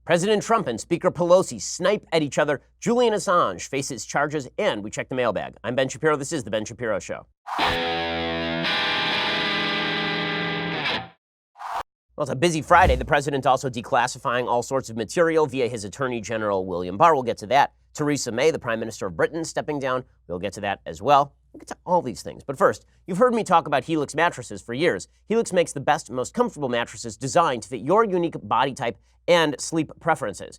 President Trump and Speaker Pelosi snipe at each other. Julian Assange faces charges, and we check the mailbag. I'm Ben Shapiro. This is The Ben Shapiro Show. Well, it's a busy Friday. The president also declassifying all sorts of material via his Attorney General, William Barr. We'll get to that. Theresa May, the Prime Minister of Britain, stepping down. We'll get to that as well. We'll get to all these things. But first, you've heard me talk about Helix mattresses for years. Helix makes the best, most comfortable mattresses designed to fit your unique body type and sleep preferences.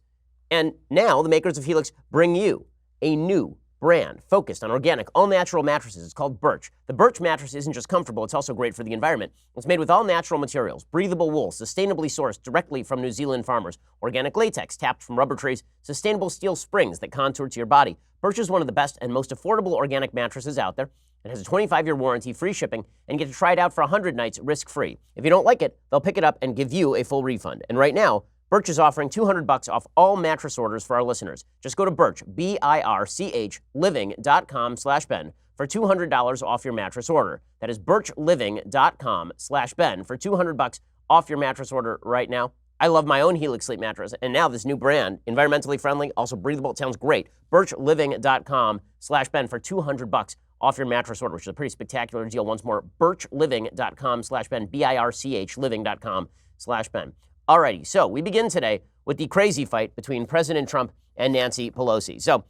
And now the makers of Helix bring you a new brand focused on organic, all-natural mattresses. It's called Birch. The Birch mattress isn't just comfortable, it's also great for the environment. It's made with all-natural materials, breathable wool, sustainably sourced directly from New Zealand farmers, organic latex tapped from rubber trees, sustainable steel springs that contour to your body. Birch is one of the best and most affordable organic mattresses out there. It has a 25-year warranty, free shipping, and you get to try it out for 100 nights risk-free. If you don't like it, they'll pick it up and give you a full refund. And right now, Birch is offering $200 off all mattress orders for our listeners. Just go to Birch, BIRCH, living.com/Ben for $200 off your mattress order. That is birchliving.com/Ben for $200 off your mattress order right now. I love my own Helix sleep mattress, and now this new brand, environmentally friendly, also breathable. It sounds great. birchliving.com/Ben for $200 off your mattress order, which is a pretty spectacular deal. Once more, birchliving.com/Ben, BIRCH, living.com/Ben. Alrighty, so we begin today with the crazy fight between President Trump and Nancy Pelosi. So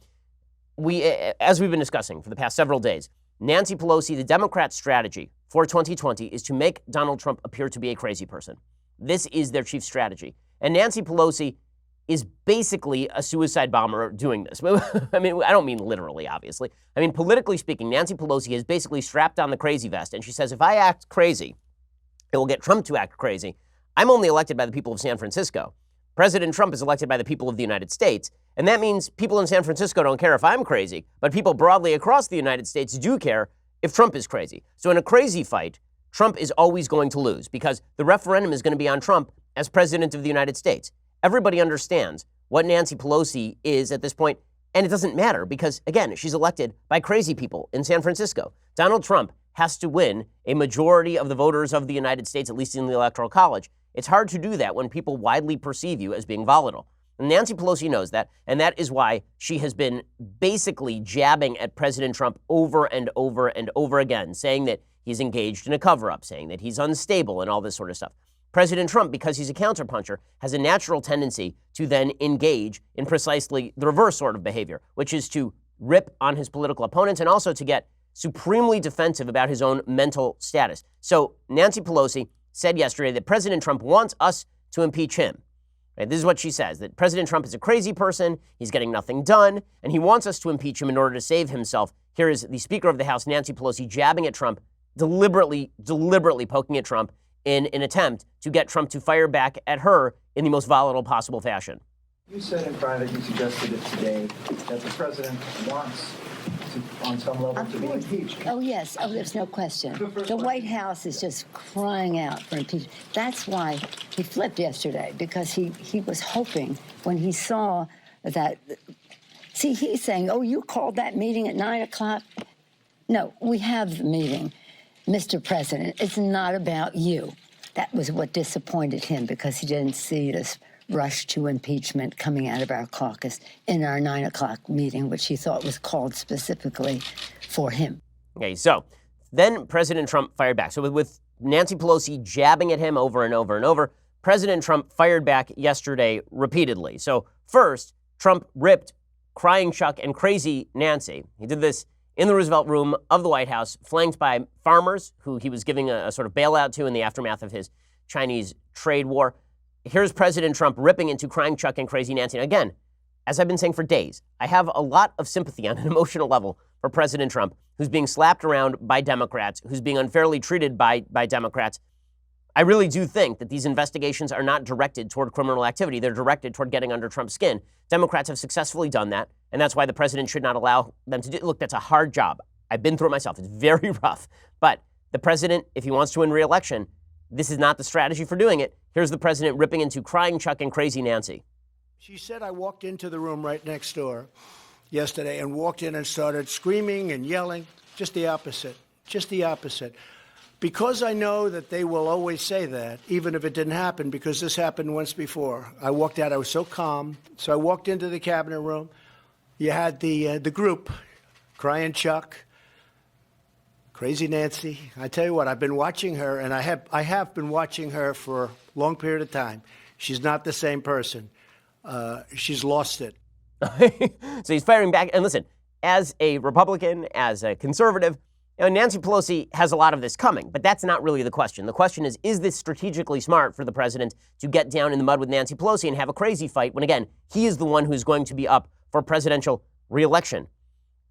as we've been discussing for the past several days, Nancy Pelosi, the Democrats' strategy for 2020 is to make Donald Trump appear to be a crazy person. This is their chief strategy. And Nancy Pelosi is basically a suicide bomber doing this. I mean, I don't mean literally, obviously. I mean, politically speaking, Nancy Pelosi has basically strapped on the crazy vest, and she says, if I act crazy, it will get Trump to act crazy. I'm only elected by the people of San Francisco. President Trump is elected by the people of the United States, and that means people in San Francisco don't care if I'm crazy, but people broadly across the United States do care if Trump is crazy. So in a crazy fight, Trump is always going to lose because the referendum is going to be on Trump as president of the United States. Everybody understands what Nancy Pelosi is at this point, and it doesn't matter because, again, she's elected by crazy people in San Francisco. Donald Trump has to win a majority of the voters of the United States, at least in the Electoral College. It's hard to do that when people widely perceive you as being volatile. And Nancy Pelosi knows that, and that is why she has been basically jabbing at President Trump over and over and over again, saying that he's engaged in a cover-up, saying that he's unstable and all this sort of stuff. President Trump, because he's a counterpuncher, has a natural tendency to then engage in precisely the reverse sort of behavior, which is to rip on his political opponents and also to get supremely defensive about his own mental status. So Nancy Pelosi said yesterday that President Trump wants us to impeach him. Right? This is what she says, that President Trump is a crazy person, he's getting nothing done, and he wants us to impeach him in order to save himself. Here is the Speaker of the House, Nancy Pelosi, jabbing at Trump, deliberately poking at Trump in an attempt to get Trump to fire back at her in the most volatile possible fashion. You said in private, you suggested it today, that the president wants on some level to be impeached. Oh, yes. Oh, there's no question. The White House is just crying out for impeachment. That's why he flipped yesterday, because he was hoping when he saw that. See, he's saying, oh, you called that meeting at 9 o'clock? No, we have the meeting, Mr. President. It's not about you. That was what disappointed him, because he didn't see this rush to impeachment coming out of our caucus in our 9 o'clock meeting, which he thought was called specifically for him. Okay, so then President Trump fired back. So with Nancy Pelosi jabbing at him over and over and over, President Trump fired back yesterday repeatedly. So first, Trump ripped crying Chuck and crazy Nancy. He did this in the Roosevelt Room of the White House, flanked by farmers who he was giving a sort of bailout to in the aftermath of his Chinese trade war. Here's President Trump ripping into crying Chuck and crazy Nancy. And again, as I've been saying for days, I have a lot of sympathy on an emotional level for President Trump, who's being slapped around by Democrats, who's being unfairly treated by Democrats. I really do think that these investigations are not directed toward criminal activity. They're directed toward getting under Trump's skin. Democrats have successfully done that, and that's why the president should not allow them to do it. Look, that's a hard job. I've been through it myself. It's very rough. But the president, if he wants to win re-election, this is not the strategy for doing it. Here's the president ripping into crying Chuck and crazy Nancy. She said I walked into the room right next door yesterday and walked in and started screaming and yelling. Just the opposite. Because I know that they will always say that, even if it didn't happen, because this happened once before. I walked out, I was so calm. So I walked into the cabinet room. You had the group, Crying Chuck, Crazy Nancy. I tell you what, I've been watching her, and I have been watching her for a long period of time. She's not the same person. She's lost it. So he's firing back. And listen, as a Republican, as a conservative, Nancy Pelosi has a lot of this coming, but that's not really the question. The question is this strategically smart for the president to get down in the mud with Nancy Pelosi and have a crazy fight when, again, he is the one who's going to be up for presidential reelection?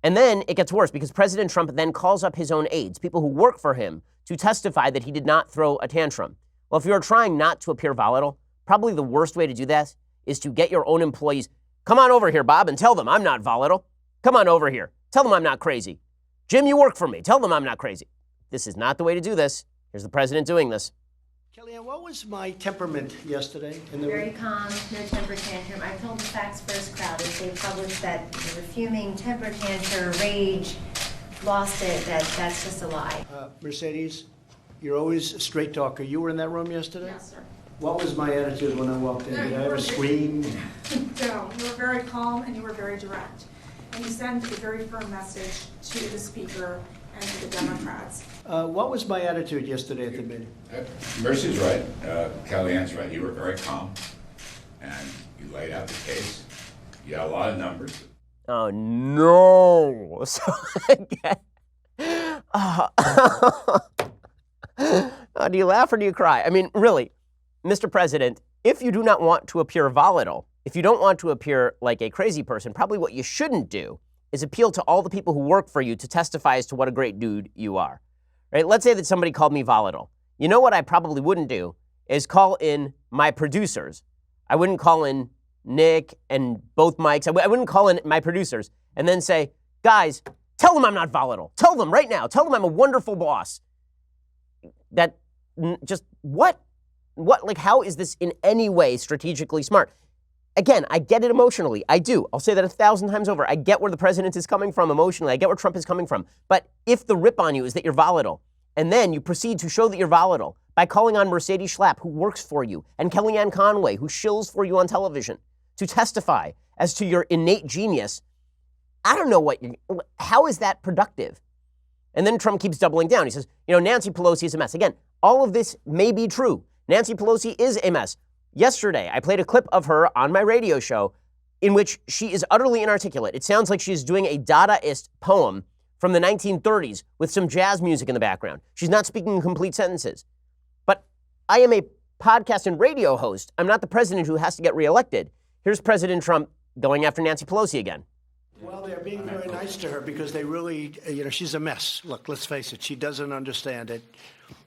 And then it gets worse because President Trump then calls up his own aides, people who work for him, to testify that he did not throw a tantrum. Well, if you're trying not to appear volatile, probably the worst way to do that is to get your own employees, come on over here, Bob, and tell them I'm not volatile. Come on over here. Tell them I'm not crazy. Jim, you work for me. Tell them I'm not crazy. This is not the way to do this. Here's the president doing this. Kellyanne, what was my temperament yesterday? Very calm, no temper tantrum. I told the Facts First crowd as they published that you were fuming, temper tantrum, rage, lost it, that's just a lie. Mercedes, you're always a straight talker. You were in that room yesterday? Yes, sir. What was my attitude when I walked in? No, Did you I ever were- scream? No, you were very calm and you were very direct. And you sent a very firm message to the Speaker and to the Democrats. What was my attitude yesterday at the meeting? Mercy's right. Kellyanne's right. You were very calm, and you laid out the case. You had a lot of numbers. Oh, no. So, again, do you laugh or do you cry? I mean, really, Mr. President, if you do not want to appear volatile, if you don't want to appear like a crazy person, probably what you shouldn't do is appeal to all the people who work for you to testify as to what a great dude you are. Right? Let's say that somebody called me volatile. You know what I probably wouldn't do is call in my producers. I wouldn't call in Nick and both Mikes. I wouldn't call in my producers and then say, guys, tell them I'm not volatile. Tell them right now. Tell them I'm a wonderful boss. That just what? Like, how is this in any way strategically smart? Again, I get it emotionally. I do. I'll say that 1,000 times over. I get where the president is coming from emotionally. I get where Trump is coming from. But if the rip on you is that you're volatile, and then you proceed to show that you're volatile by calling on Mercedes Schlapp, who works for you, and Kellyanne Conway, who shills for you on television, to testify as to your innate genius, I don't know how is that productive? And then Trump keeps doubling down. He says, Nancy Pelosi is a mess. Again, all of this may be true. Nancy Pelosi is a mess. Yesterday, I played a clip of her on my radio show in which she is utterly inarticulate. It sounds like she's doing a Dadaist poem from the 1930s with some jazz music in the background. She's not speaking in complete sentences. But I am a podcast and radio host. I'm not the president who has to get reelected. Here's President Trump going after Nancy Pelosi again. Well, they're being very nice to her because they really, she's a mess. Look, let's face it, she doesn't understand it.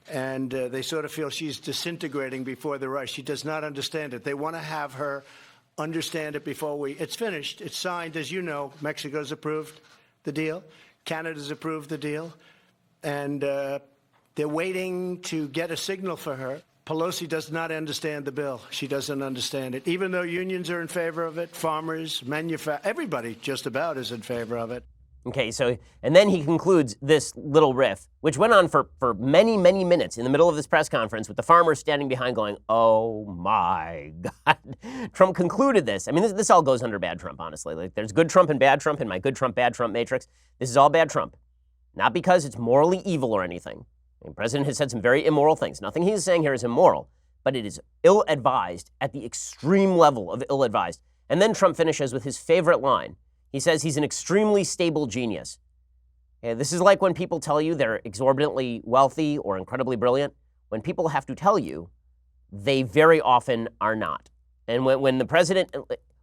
And they sort of feel she's disintegrating before the rush. She does not understand it. They want to have her understand it before it's finished. It's signed. As you know, Mexico's approved the deal. Canada's approved the deal. And they're waiting to get a signal for her. Pelosi does not understand the bill. She doesn't understand it. Even though unions are in favor of it, farmers, everybody just about is in favor of it. Okay, so, and then he concludes this little riff, which went on for many, many minutes in the middle of this press conference with the farmers standing behind going, oh my God. Trump concluded this. I mean, this all goes under bad Trump, honestly. Like, there's good Trump and bad Trump in my good Trump, bad Trump matrix. This is all bad Trump. Not because it's morally evil or anything. The president has said some very immoral things. Nothing he is saying here is immoral, but it is ill-advised at the extreme level of ill-advised. And then Trump finishes with his favorite line. He says he's an extremely stable genius. This is like when people tell you they're exorbitantly wealthy or incredibly brilliant. When people have to tell you, they very often are not. And when the president,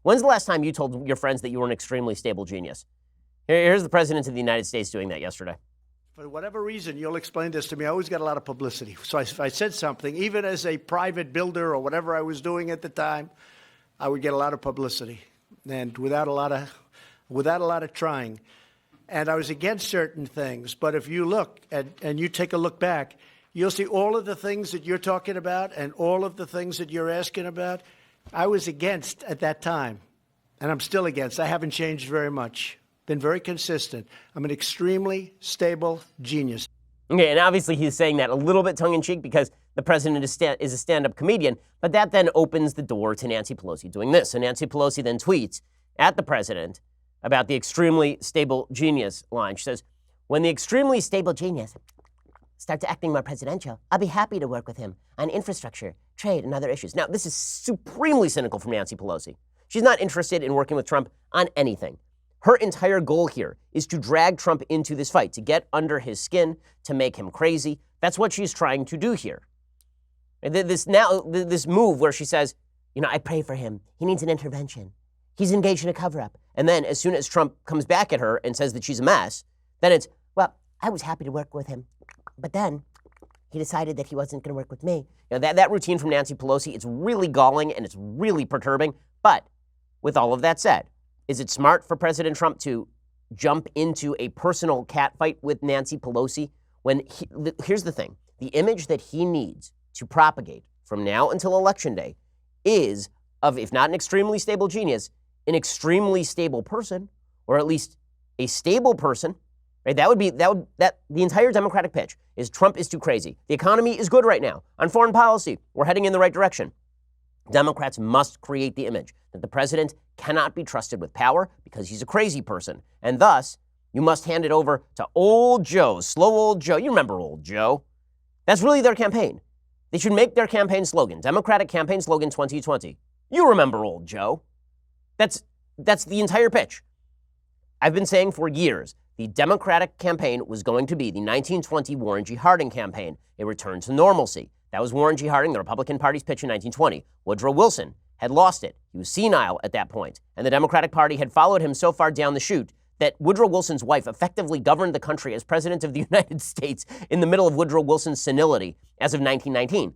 when's the last time you told your friends that you were an extremely stable genius? Here's the president of the United States doing that yesterday. For whatever reason, you'll explain this to me. I always got a lot of publicity. So if I said something, even as a private builder or whatever I was doing at the time, I would get a lot of publicity, and without a lot of trying. And I was against certain things. But if you look and you take a look back, you'll see all of the things that you're talking about and all of the things that you're asking about, I was against at that time. And I'm still against. I haven't changed very much. Been very consistent. I'm an extremely stable genius. Okay, and obviously he's saying that a little bit tongue-in-cheek because the president is a stand-up comedian, but that then opens the door to Nancy Pelosi doing this. So Nancy Pelosi then tweets at the president about the extremely stable genius line. She says, when the extremely stable genius starts acting more presidential, I'll be happy to work with him on infrastructure, trade, and other issues. Now, this is supremely cynical from Nancy Pelosi. She's not interested in working with Trump on anything. Her entire goal here is to drag Trump into this fight, to get under his skin, to make him crazy. That's what she's trying to do here. This move where she says, I pray for him. He needs an intervention. He's engaged in a cover-up. And then as soon as Trump comes back at her and says that she's a mess, then it's, well, I was happy to work with him, but then he decided that he wasn't going to work with me. That routine from Nancy Pelosi, it's really galling and it's really perturbing. But with all of that said, is it smart for President Trump to jump into a personal catfight with Nancy Pelosi when here's the thing, the image that he needs to propagate from now until Election Day is of, if not an extremely stable genius, an extremely stable person, or at least a stable person, right? The entire Democratic pitch is Trump is too crazy. The economy is good right now. On foreign policy, we're heading in the right direction. Democrats must create the image that the president cannot be trusted with power because he's a crazy person. And thus, you must hand it over to old Joe, slow old Joe. You remember old Joe. That's really their campaign. They should make their campaign slogan, Democratic campaign slogan 2020. You remember old Joe. That's the entire pitch. I've been saying for years, the Democratic campaign was going to be the 1920 Warren G. Harding campaign, a return to normalcy. That was Warren G. Harding, the Republican Party's pitch in 1920. Woodrow Wilson had lost it. He was senile at that point, and the Democratic Party had followed him so far down the chute that Woodrow Wilson's wife effectively governed the country as president of the United States in the middle of Woodrow Wilson's senility as of 1919.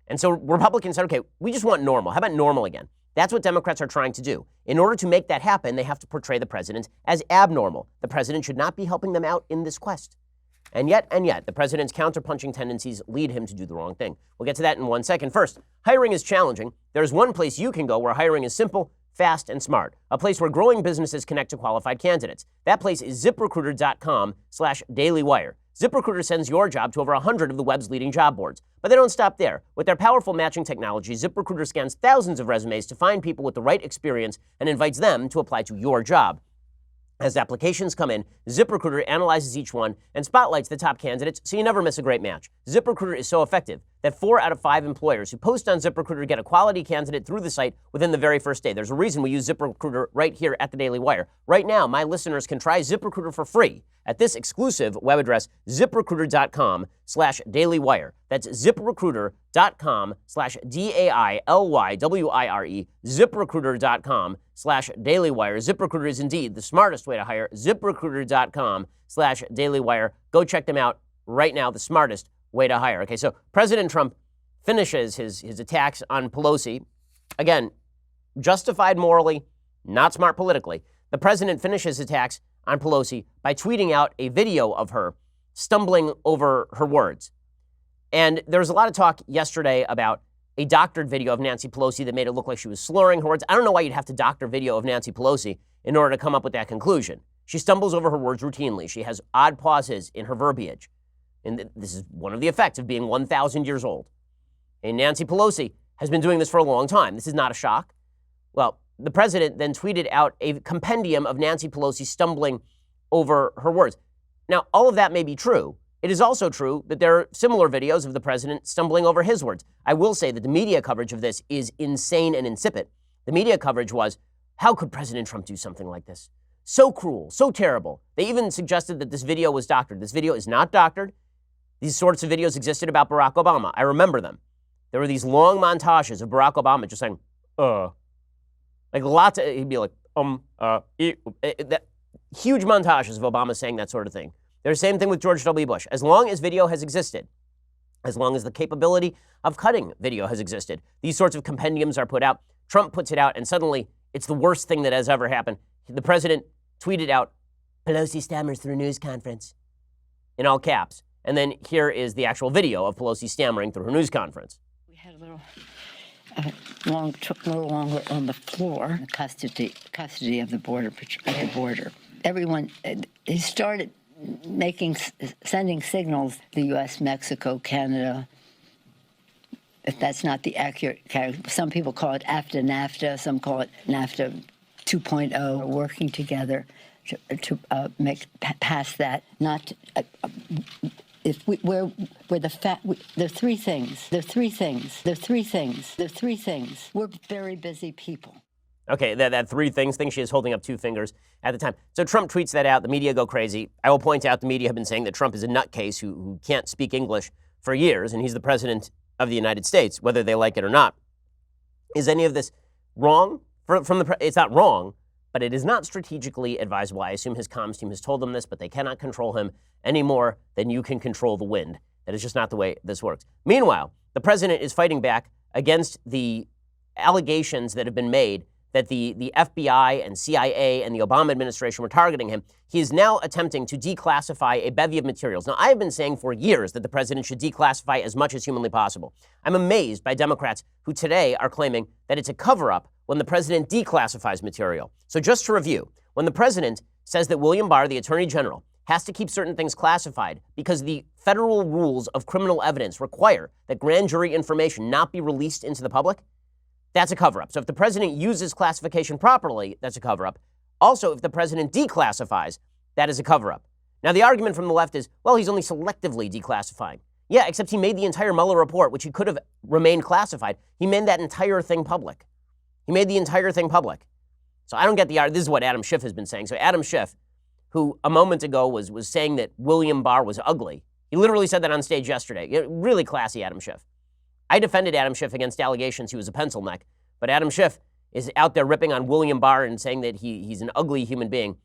And so Republicans said, okay, we just want normal. How about normal again? That's what Democrats are trying to do. In order to make that happen, they have to portray the president as abnormal. The president should not be helping them out in this quest. And yet, the president's counterpunching tendencies lead him to do the wrong thing. We'll get to that in 1 second. First, hiring is challenging. There's one place you can go where hiring is simple, fast, and smart. A place where growing businesses connect to qualified candidates. That place is ZipRecruiter.com/dailywire. ZipRecruiter sends your job to over 100 of the web's leading job boards. But they don't stop there. With their powerful matching technology, ZipRecruiter scans thousands of resumes to find people with the right experience and invites them to apply to your job. As applications come in, ZipRecruiter analyzes each one and spotlights the top candidates so you never miss a great match. ZipRecruiter is so effective that 4 out of 5 employers who post on ZipRecruiter get a quality candidate through the site within the very first day. There's a reason we use ZipRecruiter right here at the Daily Wire. Right now, my listeners can try ZipRecruiter for free at this exclusive web address, ZipRecruiter.com/dailywire. That's ZipRecruiter.com/DAILYWIRE, ZipRecruiter.com/dailywire. ZipRecruiter is indeed the smartest way to hire. ZipRecruiter.com/dailywire. Go check them out right now, the smartest way to hire. Okay, so President Trump finishes his attacks on Pelosi. Again, justified morally, not smart politically. The president finishes attacks on Pelosi by tweeting out a video of her stumbling over her words. And there was a lot of talk yesterday about a doctored video of Nancy Pelosi that made it look like she was slurring her words. I don't know why you'd have to doctor video of Nancy Pelosi in order to come up with that conclusion. She stumbles over her words routinely. She has odd pauses in her verbiage. And this is one of the effects of being 1,000 years old. And Nancy Pelosi has been doing this for a long time. This is not a shock. Well, the president then tweeted out a compendium of Nancy Pelosi stumbling over her words. Now, all of that may be true. It is also true that there are similar videos of the president stumbling over his words. I will say that the media coverage of this is insane and insipid. The media coverage was, how could President Trump do something like this? So cruel, so terrible. They even suggested that this video was doctored. This video is not doctored. These sorts of videos existed about Barack Obama. I remember them. There were these long montages of Barack Obama just saying, like lots of, he'd be like, huge montages of Obama saying that sort of thing. There's the same thing with George W. Bush. As long as video has existed, as long as the capability of cutting video has existed, these sorts of compendiums are put out. Trump puts it out, and suddenly it's the worst thing that has ever happened. The president tweeted out, Pelosi stammers through news conference, in all caps. And then here is the actual video of Pelosi stammering through her news conference. We had a little took a little longer on the floor. The custody of the border. Everyone, he started sending signals, the U.S., Mexico, Canada, if that's not the accurate category. Some people call it after NAFTA, some call it NAFTA 2.0, working together to pass that. Not if we're the three things. We're very busy people. Okay, that three things thing, she is holding up two fingers at the time. So Trump tweets that out. The media go crazy. I will point out the media have been saying that Trump is a nutcase who can't speak English for years, and he's the president of the United States, whether they like it or not. Is any of this wrong? It's not wrong, but it is not strategically advisable. I assume his comms team has told them this, but they cannot control him any more than you can control the wind. That is just not the way this works. Meanwhile, the president is fighting back against the allegations that have been made that the FBI and CIA and the Obama administration were targeting him. He is now attempting to declassify a bevy of materials. Now, I have been saying for years that the president should declassify as much as humanly possible. I'm amazed by Democrats who today are claiming that it's a cover-up when the president declassifies material. So just to review, when the president says that William Barr, the Attorney General, has to keep certain things classified because the federal rules of criminal evidence require that grand jury information not be released into the public, that's a cover-up. So if the president uses classification properly, that's a cover-up. Also, if the president declassifies, that is a cover-up. Now, the argument from the left is, well, he's only selectively declassifying. Yeah, except he made the entire Mueller report, which he could have remained classified. He made that entire thing public. He made the entire thing public. So I don't get this is what Adam Schiff has been saying. So Adam Schiff, who a moment ago was saying that William Barr was ugly, he literally said that on stage yesterday. Really classy, Adam Schiff. I defended Adam Schiff against allegations he was a pencil neck, but Adam Schiff is out there ripping on William Barr and saying that he's an ugly human being.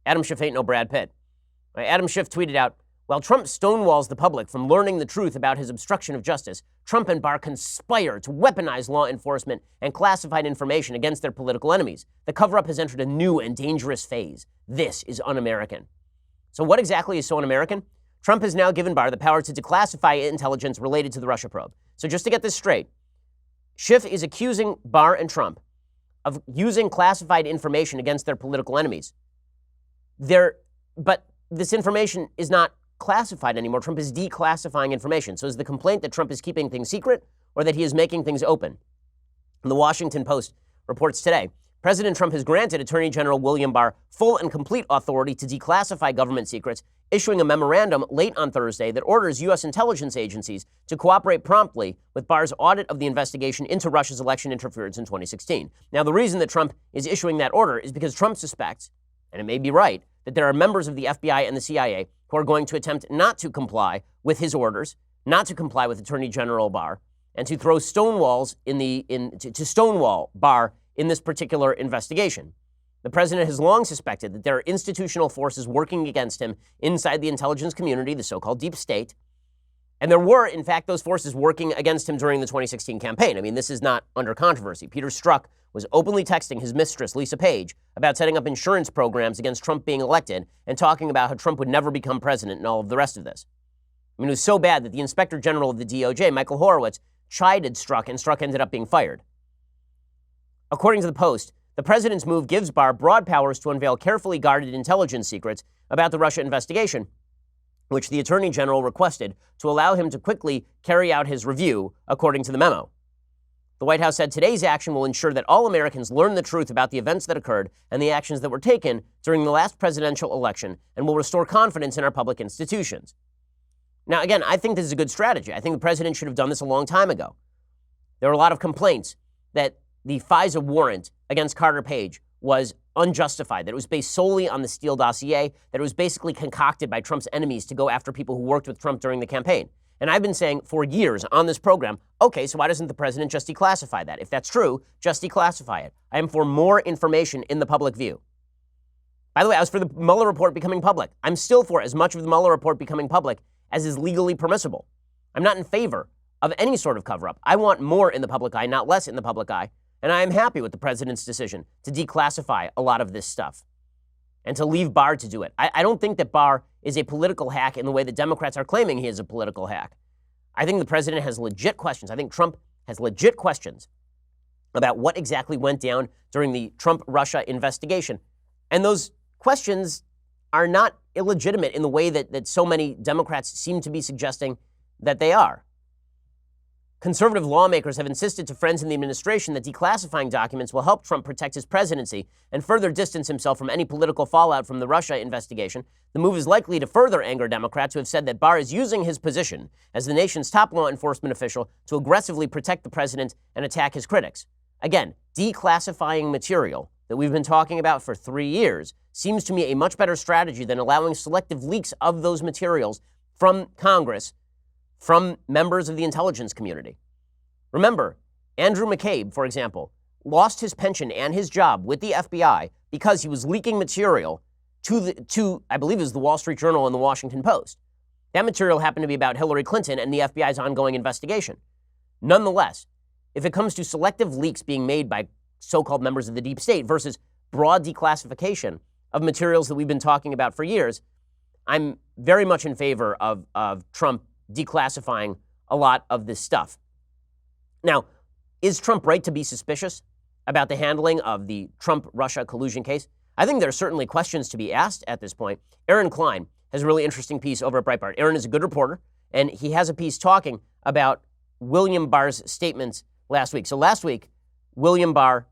Adam Schiff ain't no Brad Pitt. Right, Adam Schiff tweeted out, while Trump stonewalls the public from learning the truth about his obstruction of justice, Trump and Barr conspire to weaponize law enforcement and classified information against their political enemies. The cover-up has entered a new and dangerous phase. This is un-American. So what exactly is so un-American? Trump has now given Barr the power to declassify intelligence related to the Russia probe. So just to get this straight, Schiff is accusing Barr and Trump of using classified information against their political enemies. But this information is not classified anymore. Trump is declassifying information. So is the complaint that Trump is keeping things secret or that he is making things open? And the Washington Post reports today, President Trump has granted Attorney General William Barr full and complete authority to declassify government secrets, issuing a memorandum late on Thursday that orders U.S. intelligence agencies to cooperate promptly with Barr's audit of the investigation into Russia's election interference in 2016. Now, the reason that Trump is issuing that order is because Trump suspects, and it may be right, that there are members of the FBI and the CIA who are going to attempt not to comply with his orders, not to comply with Attorney General Barr, and to throw stonewalls to stonewall Barr in this particular investigation. The president has long suspected that there are institutional forces working against him inside the intelligence community, the so-called deep state. And there were, in fact, those forces working against him during the 2016 campaign. I mean, this is not under controversy. Peter Strzok was openly texting his mistress, Lisa Page, about setting up insurance programs against Trump being elected and talking about how Trump would never become president and all of the rest of this. I mean, it was so bad that the Inspector General of the DOJ, Michael Horowitz, chided Strzok, and Strzok ended up being fired. According to the Post, the president's move gives Barr broad powers to unveil carefully guarded intelligence secrets about the Russia investigation, which the Attorney General requested to allow him to quickly carry out his review, according to the memo. The White House said today's action will ensure that all Americans learn the truth about the events that occurred and the actions that were taken during the last presidential election and will restore confidence in our public institutions. Now, again, I think this is a good strategy. I think the president should have done this a long time ago. There were a lot of complaints that the FISA warrant against Carter Page was unjustified, that it was based solely on the Steele dossier, that it was basically concocted by Trump's enemies to go after people who worked with Trump during the campaign. And I've been saying for years on this program, okay, so why doesn't the president just declassify that? If that's true, just declassify it. I am for more information in the public view. By the way, I was for the Mueller report becoming public. I'm still for as much of the Mueller report becoming public as is legally permissible. I'm not in favor of any sort of cover-up. I want more in the public eye, not less in the public eye. And I am happy with the president's decision to declassify a lot of this stuff and to leave Barr to do it. I don't think that Barr is a political hack in the way that Democrats are claiming he is a political hack. I think the president has legit questions. I think Trump has legit questions about what exactly went down during the Trump-Russia investigation. And those questions are not illegitimate in the way that so many Democrats seem to be suggesting that they are. Conservative lawmakers have insisted to friends in the administration that declassifying documents will help Trump protect his presidency and further distance himself from any political fallout from the Russia investigation. The move is likely to further anger Democrats who have said that Barr is using his position as the nation's top law enforcement official to aggressively protect the president and attack his critics. Again, declassifying material that we've been talking about for 3 years seems to me a much better strategy than allowing selective leaks of those materials from Congress, from members of the intelligence community. Remember, Andrew McCabe, for example, lost his pension and his job with the FBI because he was leaking material to I believe it was the Wall Street Journal and the Washington Post. That material happened to be about Hillary Clinton and the FBI's ongoing investigation. Nonetheless, if it comes to selective leaks being made by so-called members of the deep state versus broad declassification of materials that we've been talking about for years, I'm very much in favor of Trump declassifying a lot of this stuff. Now, is Trump right to be suspicious about the handling of the Trump-Russia collusion case? I think there are certainly questions to be asked at this point. Aaron Klein has a really interesting piece over at Breitbart. Aaron is a good reporter, and he has a piece talking about William Barr's statements last week. So last week, William Barr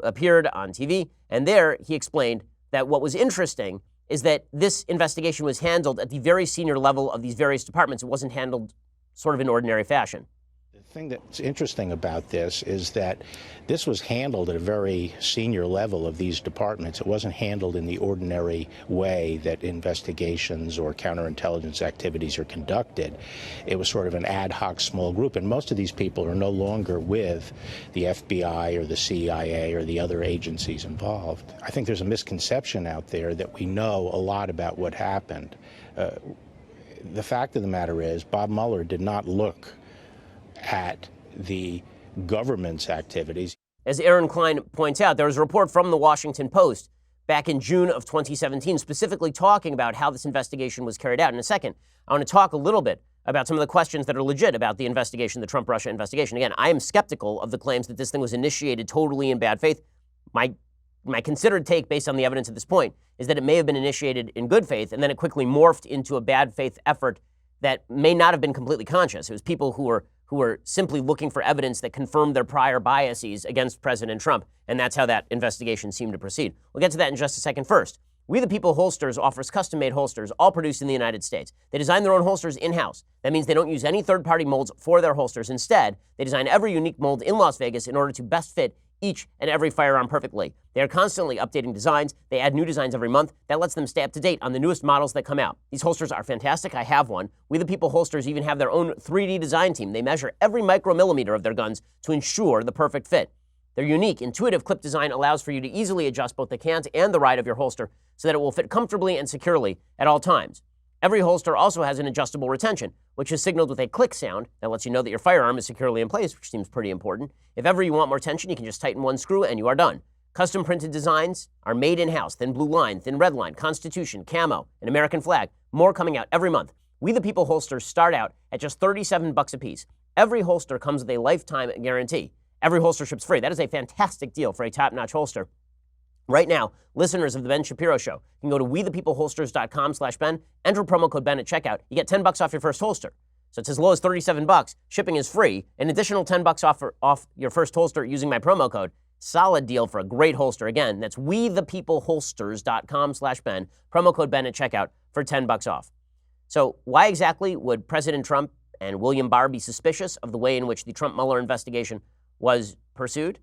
appeared on TV, and there he explained that what was interesting is that this investigation was handled at the very senior level of these various departments. It wasn't handled sort of in ordinary fashion. The thing that's interesting about this is that this was handled at a very senior level of these departments. It wasn't handled in the ordinary way that investigations or counterintelligence activities are conducted. It was sort of an ad hoc small group, and most of these people are no longer with the FBI or the CIA or the other agencies involved. I think there's a misconception out there that we know a lot about what happened. The fact of the matter is, Bob Mueller did not look at the government's activities. As Aaron Klein points out, there was a report from the Washington Post back in June of 2017 specifically talking about how this investigation was carried out. In a second, I want to talk a little bit about some of the questions that are legit about the investigation, the Trump-Russia investigation. Again, I am skeptical of the claims that this thing was initiated totally in bad faith. My considered take, based on the evidence at this point, is that it may have been initiated in good faith, and then it quickly morphed into a bad faith effort that may not have been completely conscious. It was people who were simply looking for evidence that confirmed their prior biases against President Trump, and that's how that investigation seemed to proceed. We'll get to that in just a second. First, We the People Holsters offers custom-made holsters, all produced in the United States. They design their own holsters in-house. That means they don't use any third-party molds for their holsters. Instead, they design every unique mold in Las Vegas in order to best fit each and every firearm perfectly. They are constantly updating designs. They add new designs every month. That lets them stay up to date on the newest models that come out. These holsters are fantastic. I have one. We the People Holsters even have their own 3D design team. They measure every micromillimeter of their guns to ensure the perfect fit. Their unique, intuitive clip design allows for you to easily adjust both the cant and the ride of your holster so that it will fit comfortably and securely at all times. Every holster also has an adjustable retention, which is signaled with a click sound that lets you know that your firearm is securely in place, which seems pretty important. If ever you want more tension, you can just tighten one screw and you are done. Custom printed designs are made in-house. Thin blue line, thin red line, Constitution, camo, an American flag. More coming out every month. We the People holsters start out at just $37 a piece. Every holster comes with a lifetime guarantee. Every holster ships free. That is a fantastic deal for a top-notch holster. Right now, listeners of The Ben Shapiro Show can go to wethepeopleholsters.com/Ben, enter promo code Ben at checkout. You get $10 off your first holster. So it's as low as $37. Shipping is free. An additional $10 off your first holster using my promo code. Solid deal for a great holster. Again, that's wethepeopleholsters.com/Ben, promo code Ben at checkout for $10 off. So why exactly would President Trump and William Barr be suspicious of the way in which the Trump-Mueller investigation was pursued?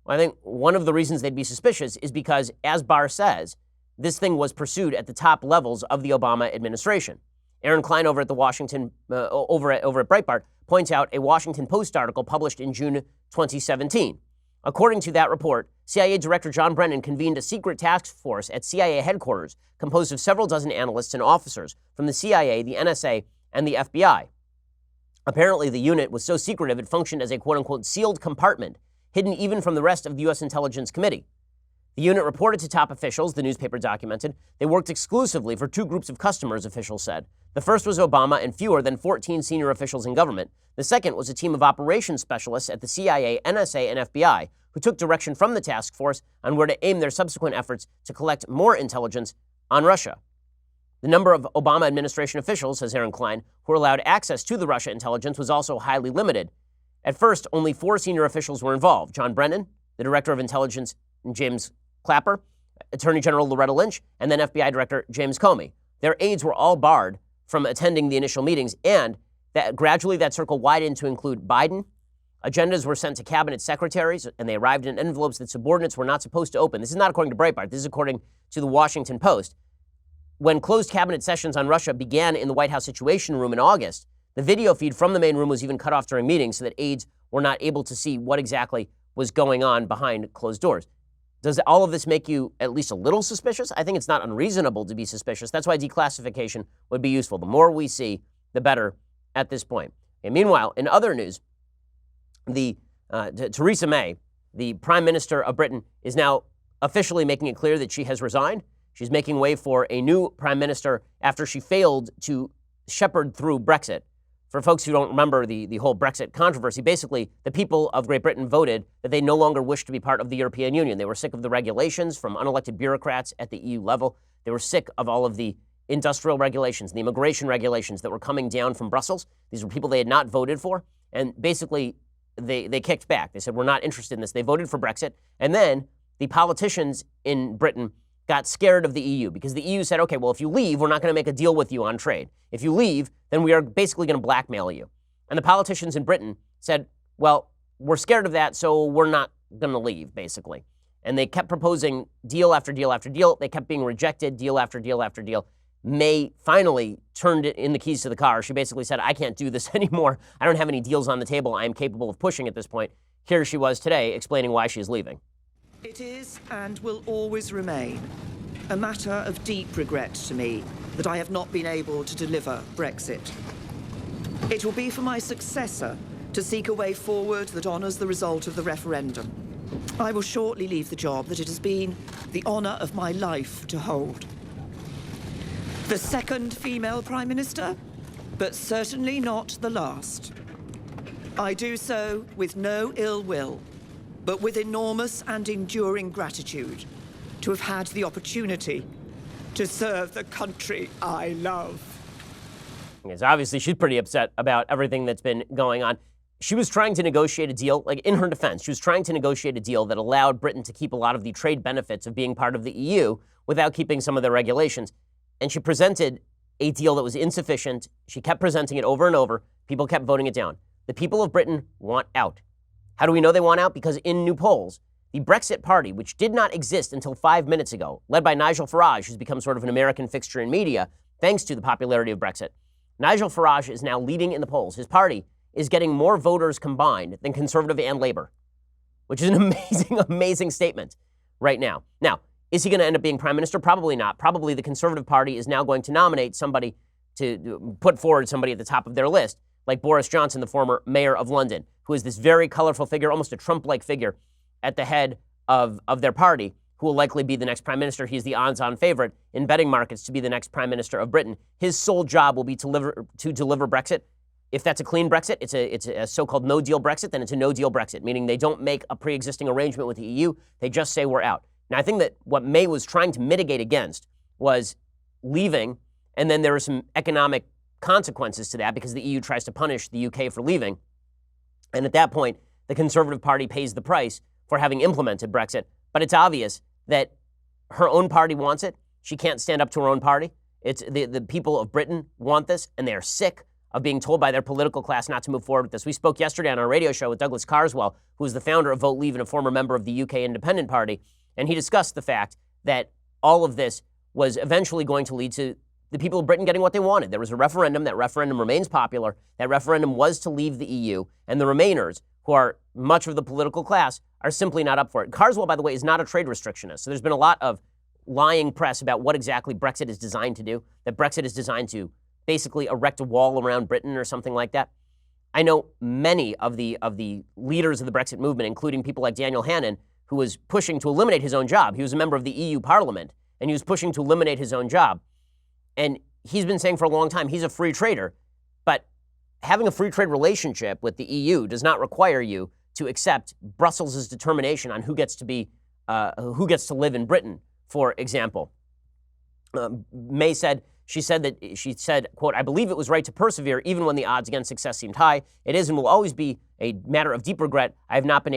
Well, I think one of the reasons they'd be suspicious is because, as Barr says, this thing was pursued at the top levels of the Obama administration. Aaron Klein over at the over at Breitbart points out a Washington Post article published in June 2017. According to that report, CIA Director John Brennan convened a secret task force at CIA headquarters composed of several dozen analysts and officers from the CIA, the NSA, and the FBI. Apparently, the unit was so secretive it functioned as a quote-unquote sealed compartment, hidden even from the rest of the U.S. Intelligence Committee. The unit reported to top officials, the newspaper documented. They worked exclusively for two groups of customers, officials said. The first was Obama and fewer than 14 senior officials in government. The second was a team of operations specialists at the CIA, NSA, and FBI, who took direction from the task force on where to aim their subsequent efforts to collect more intelligence on Russia. The number of Obama administration officials, says Aaron Klein, who were allowed access to the Russia intelligence was also highly limited. At first, only 4 senior officials were involved: John Brennan, the Director of Intelligence James Clapper, Attorney General Loretta Lynch, and then FBI Director James Comey. Their aides were all barred from attending the initial meetings, and that gradually that circle widened to include Biden. Agendas were sent to cabinet secretaries, and they arrived in envelopes that subordinates were not supposed to open. This is not according to Breitbart. This is according to the Washington Post. When closed cabinet sessions on Russia began in the White House Situation Room in August, the video feed from the main room was even cut off during meetings so that aides were not able to see what exactly was going on behind closed doors. Does all of this make you at least a little suspicious? I think it's not unreasonable to be suspicious. That's why declassification would be useful. The more we see, the better at this point. And meanwhile, in other news, Theresa May, the Prime Minister of Britain, is now officially making it clear that she has resigned. She's making way for a new Prime Minister after she failed to shepherd through Brexit. For folks who don't remember the whole Brexit controversy, basically, the people of Great Britain voted that they no longer wished to be part of the European Union. They were sick of the regulations from unelected bureaucrats at the EU level. They were sick of all of the industrial regulations, the immigration regulations that were coming down from Brussels. These were people they had not voted for. And basically, they kicked back. They said, we're not interested in this. They voted for Brexit. And then the politicians in Britain got scared of the EU because the EU said, okay, well, if you leave, we're not going to make a deal with you on trade. If you leave, then we are basically going to blackmail you. And the politicians in Britain said, well, we're scared of that, so we're not going to leave, basically. And they kept proposing deal after deal after deal. They kept being rejected, deal after deal after deal. May finally turned in the keys to the car. She basically said, I can't do this anymore. I don't have any deals on the table I am capable of pushing at this point. Here she was today explaining why she is leaving. It is and will always remain a matter of deep regret to me that I have not been able to deliver Brexit. It will be for my successor to seek a way forward that honours the result of the referendum. I will shortly leave the job that it has been the honour of my life to hold. The second female Prime Minister, but certainly not the last. I do so with no ill will, but with enormous and enduring gratitude to have had the opportunity to serve the country I love. Yes, obviously, she's pretty upset about everything that's been going on. She was trying to negotiate a deal, like in her defense, she was trying to negotiate a deal that allowed Britain to keep a lot of the trade benefits of being part of the EU without keeping some of their regulations. And she presented a deal that was insufficient. She kept presenting it over and over. People kept voting it down. The people of Britain want out. How do we know they want out? Because in new polls, the Brexit Party, which did not exist until 5 minutes ago, led by Nigel Farage, who's become sort of an American fixture in media, thanks to the popularity of Brexit. Nigel Farage is now leading in the polls. His party is getting more voters combined than Conservative and Labour, which is an amazing, amazing statement right now. Now, is he going to end up being Prime Minister? Probably not. Probably the Conservative Party is now going to nominate somebody, to put forward somebody at the top of their list, like Boris Johnson, the former mayor of London, who is this very colorful figure, almost a Trump-like figure at the head of their party, who will likely be the next prime minister. He's the odds-on favorite in betting markets to be the next prime minister of Britain. His sole job will be to deliver Brexit. If that's a clean Brexit, it's a so-called no-deal Brexit, then it's a no-deal Brexit, meaning they don't make a pre-existing arrangement with the EU. They just say we're out. Now, I think that what May was trying to mitigate against was leaving, and then there are some economic consequences to that because the EU tries to punish the UK for leaving. And at that point, the Conservative Party pays the price for having implemented Brexit. But it's obvious that her own party wants it. She can't stand up to her own party. It's the people of Britain want this, and they are sick of being told by their political class not to move forward with this. We spoke yesterday on our radio show with Douglas Carswell, who is the founder of Vote Leave and a former member of the UK Independent Party, and he discussed the fact that all of this was eventually going to lead to the people of Britain getting what they wanted. There was a referendum. That referendum remains popular. That referendum was to leave the EU, and the Remainers, who are much of the political class, are simply not up for it. Carswell, by the way, is not a trade restrictionist, so there's been a lot of lying press about what exactly Brexit is designed to do, that Brexit is designed to basically erect a wall around Britain or something like that. I know many of the leaders of the Brexit movement, including people like Daniel Hannan, who was pushing to eliminate his own job. He was a member of the EU Parliament, and he was pushing to eliminate his own job. And he's been saying for a long time he's a free trader, but having a free trade relationship with the EU does not require you to accept Brussels' determination on who gets to live in Britain, for example. May said, she said, quote, "I believe it was right to persevere even when the odds against success seemed high. It is and will always be a matter of deep regret. I have not been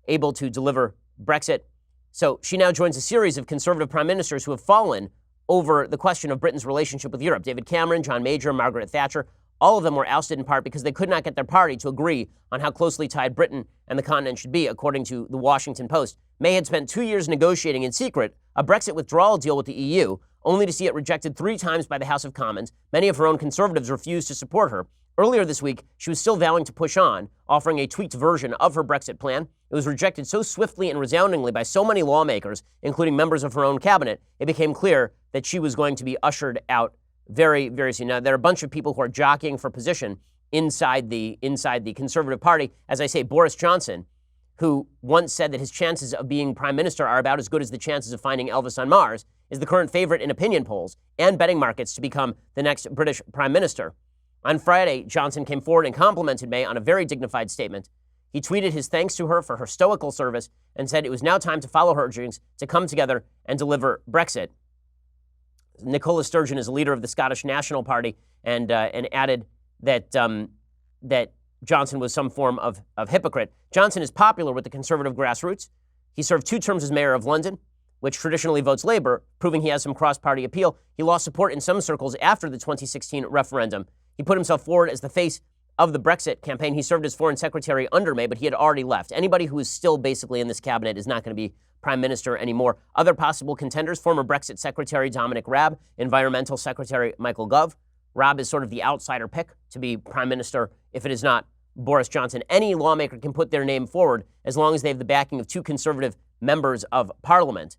able to deliver Brexit." So she now joins a series of Conservative prime ministers who have fallen over the question of Britain's relationship with Europe. David Cameron, John Major, Margaret Thatcher, all of them were ousted in part because they could not get their party to agree on how closely tied Britain and the continent should be, according to the Washington Post. May had spent 2 years negotiating in secret a Brexit withdrawal deal with the EU, only to see it rejected 3 times by the House of Commons. Many of her own Conservatives refused to support her. Earlier this week, she was still vowing to push on, offering a tweaked version of her Brexit plan. It was rejected so swiftly and resoundingly by so many lawmakers, including members of her own cabinet, it became clear that she was going to be ushered out very, very soon. Now, there are a bunch of people who are jockeying for position inside the Conservative Party. As I say, Boris Johnson, who once said that his chances of being prime minister are about as good as the chances of finding Elvis on Mars, is the current favorite in opinion polls and betting markets to become the next British prime minister. On Friday, Johnson came forward and complimented May on a very dignified statement. He tweeted his thanks to her for her stoical service and said it was now time to follow her urgings to come together and deliver Brexit. Nicola Sturgeon is a leader of the Scottish National Party and added that that Johnson was some form of hypocrite. Johnson is popular with the Conservative grassroots. He served 2 terms as mayor of London, which traditionally votes Labour, proving he has some cross-party appeal. He lost support in some circles after the 2016 referendum. He put himself forward as the face of the Brexit campaign. He served as foreign secretary under May, but he had already left. Anybody who is still basically in this cabinet is not going to be prime minister anymore. Other possible contenders, former Brexit secretary Dominic Raab, environmental secretary Michael Gove. Raab is sort of the outsider pick to be prime minister if it is not Boris Johnson. Any lawmaker can put their name forward as long as they have the backing of 2 Conservative members of parliament.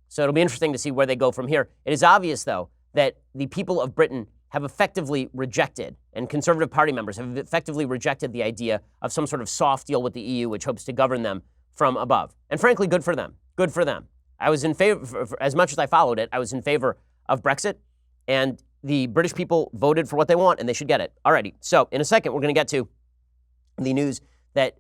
So it'll be interesting to see where they go from here. It is obvious, though, that the people of Britain have effectively rejected, and Conservative Party members have effectively rejected the idea of some sort of soft deal with the EU, which hopes to govern them from above. And frankly, good for them. Good for them. I was in favor, as much as I followed it, I was in favor of Brexit, and the British people voted for what they want, and they should get it. Alrighty, so in a second, we're going to get to the news that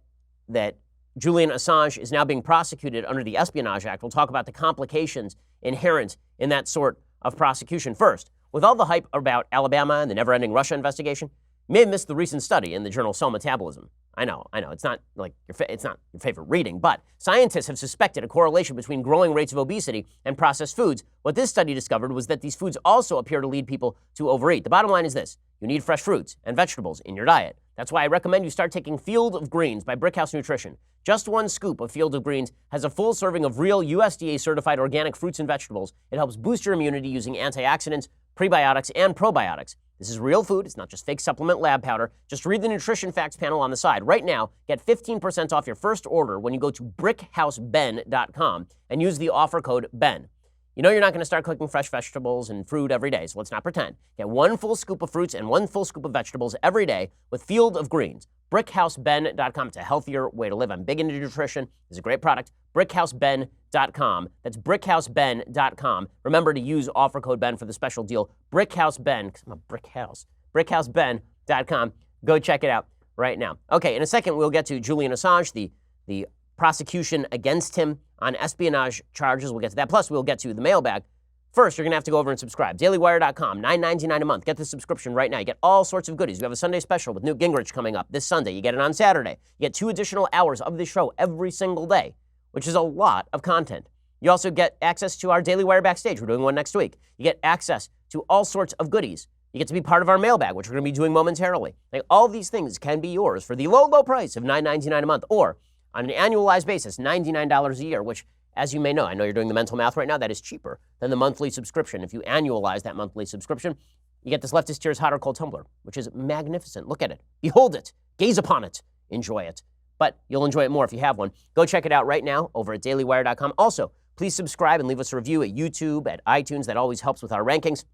Julian Assange is now being prosecuted under the Espionage Act. We'll talk about the complications inherent in that sort of prosecution. First, with all the hype about Alabama and the never-ending Russia investigation, you may have missed the recent study in the journal Cell Metabolism. I know, it's not like it's not your favorite reading, but scientists have suspected a correlation between growing rates of obesity and processed foods. What this study discovered was that these foods also appear to lead people to overeat. The bottom line is this: you need fresh fruits and vegetables in your diet. That's why I recommend you start taking Field of Greens by Brickhouse Nutrition. Just 1 scoop of Field of Greens has a full serving of real USDA-certified organic fruits and vegetables. It helps boost your immunity using antioxidants, prebiotics, and probiotics. This is real food. It's not just fake supplement lab powder. Just read the nutrition facts panel on the side. Right now, get 15% off your first order when you go to brickhouseben.com and use the offer code BEN. You know you're not going to start cooking fresh vegetables and fruit every day, so let's not pretend. Get 1 full scoop of fruits and 1 full scoop of vegetables every day with Field of Greens. BrickHouseBen.com. It's a healthier way to live. I'm big into nutrition. It's a great product. BrickHouseBen.com. That's BrickHouseBen.com. Remember to use offer code BEN for the special deal. BrickHouseBen, because I'm a brick house. BrickHouseBen.com. Go check it out right now. Okay, in a second, we'll get to Julian Assange, the prosecution against him on espionage charges. We'll get to that. Plus, we'll get to the mailbag. First, you're going to have to go over and subscribe. DailyWire.com, $9.99 a month. Get the subscription right now. You get all sorts of goodies. We have a Sunday special with Newt Gingrich coming up this Sunday. You get it on Saturday. You get 2 additional hours of the show every single day, which is a lot of content. You also get access to our Daily Wire Backstage. We're doing one next week. You get access to all sorts of goodies. You get to be part of our mailbag, which we're going to be doing momentarily. Like, all these things can be yours for the low, low price of $9.99 a month, or on an annualized basis, $99 a year, which, as you may know, I know you're doing the mental math right now, that is cheaper than the monthly subscription. If you annualize that monthly subscription, you get this Leftist Tears Hot or Cold tumbler, which is magnificent. Look at it. Behold it. Gaze upon it. Enjoy it. But you'll enjoy it more if you have one. Go check it out right now over at dailywire.com. Also, please subscribe and leave us a review at YouTube, at iTunes. That always helps with our rankings.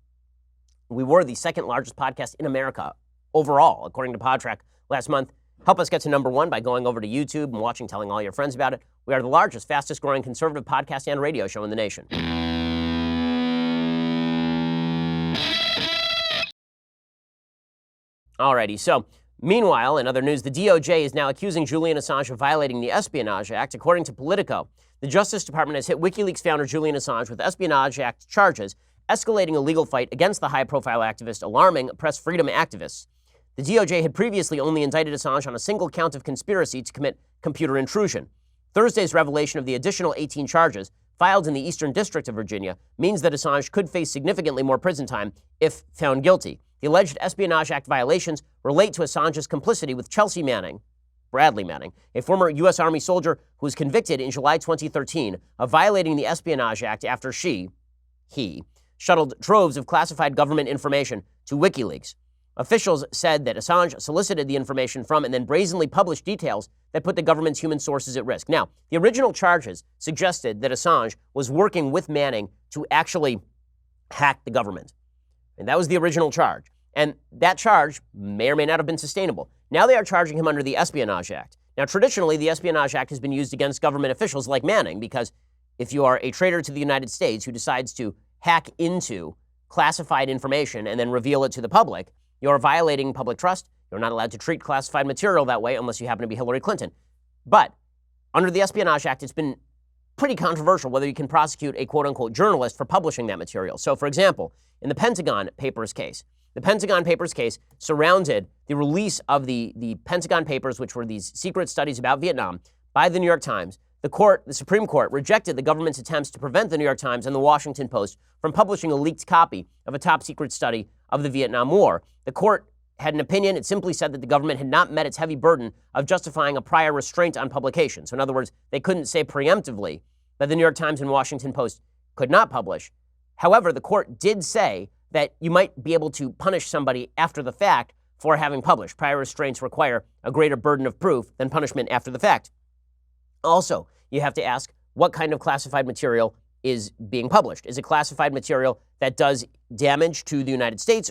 We were the 2nd largest podcast in America overall, according to Podtrac last month. Help us get to number 1 by going over to YouTube and watching, telling all your friends about it. We are the largest, fastest growing conservative podcast and radio show in the nation. Alrighty, so meanwhile, in other news, the DOJ is now accusing Julian Assange of violating the Espionage Act. According to Politico, the Justice Department has hit WikiLeaks founder Julian Assange with Espionage Act charges. escalating a legal fight against the high-profile activist, alarming press freedom activists. The DOJ had previously only indicted Assange on a single count of conspiracy to commit computer intrusion. Thursday's revelation of the additional 18 charges filed in the Eastern District of Virginia means that Assange could face significantly more prison time if found guilty. The alleged Espionage Act violations relate to Assange's complicity with Bradley Manning, a former U.S. Army soldier who was convicted in July 2013 of violating the Espionage Act after he shuttled troves of classified government information to WikiLeaks. Officials said that Assange solicited the information from and then brazenly published details that put the government's human sources at risk. Now, the original charges suggested that Assange was working with Manning to actually hack the government. And that was the original charge. And that charge may or may not have been sustainable. Now they are charging him under the Espionage Act. Now, traditionally, the Espionage Act has been used against government officials like Manning because if you are a traitor to the United States who decides to hack into classified information and then reveal it to the public, you're violating public trust. You're not allowed to treat classified material that way unless you happen to be Hillary Clinton. But under the Espionage Act, it's been pretty controversial whether you can prosecute a quote-unquote journalist for publishing that material. So, for example, in the Pentagon Papers case, the Pentagon Papers case surrounded the release of the Pentagon Papers, which were these secret studies about Vietnam, by the New York Times. The Supreme Court, rejected the government's attempts to prevent the New York Times and the Washington Post from publishing a leaked copy of a top-secret study of the Vietnam War. The court had an opinion. It simply said that the government had not met its heavy burden of justifying a prior restraint on publication. So in other words, they couldn't say preemptively that the New York Times and Washington Post could not publish. However, the court did say that you might be able to punish somebody after the fact for having published. Prior restraints require a greater burden of proof than punishment after the fact. Also, you have to ask what kind of classified material is being published. Is it classified material that does damage to the United States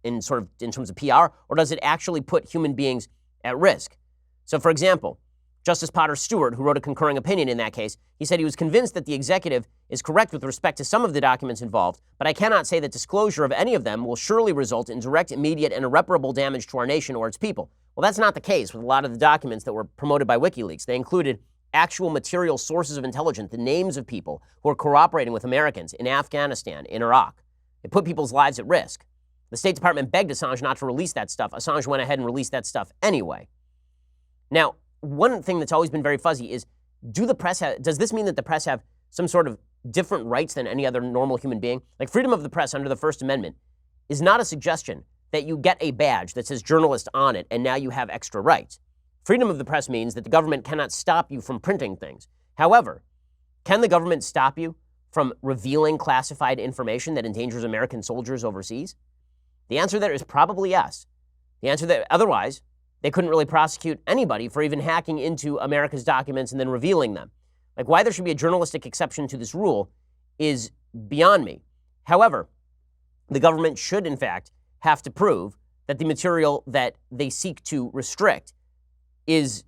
in terms of PR, or does it actually put human beings at risk? So, for example, Justice Potter Stewart, who wrote a concurring opinion in that case, he said he was convinced that the executive is correct with respect to some of the documents involved, but I cannot say that disclosure of any of them will surely result in direct, immediate, and irreparable damage to our nation or its people. Well, that's not the case with a lot of the documents that were promoted by WikiLeaks. They included actual material sources of intelligence, the names of people who are cooperating with Americans in Afghanistan, in Iraq. It put people's lives at risk. The State Department begged Assange not to release that stuff. Assange went ahead and released that stuff anyway. Now, one thing that's always been very fuzzy is, does this mean that the press have some sort of different rights than any other normal human being? Like, freedom of the press under the First Amendment is not a suggestion that you get a badge that says journalist on it and now you have extra rights. Freedom of the press means that the government cannot stop you from printing things. However, can the government stop you from revealing classified information that endangers American soldiers overseas? The answer there is probably yes. The answer that otherwise, they couldn't really prosecute anybody for even hacking into America's documents and then revealing them. Like, why there should be a journalistic exception to this rule is beyond me. However, the government should, in fact, have to prove that the material that they seek to restrict is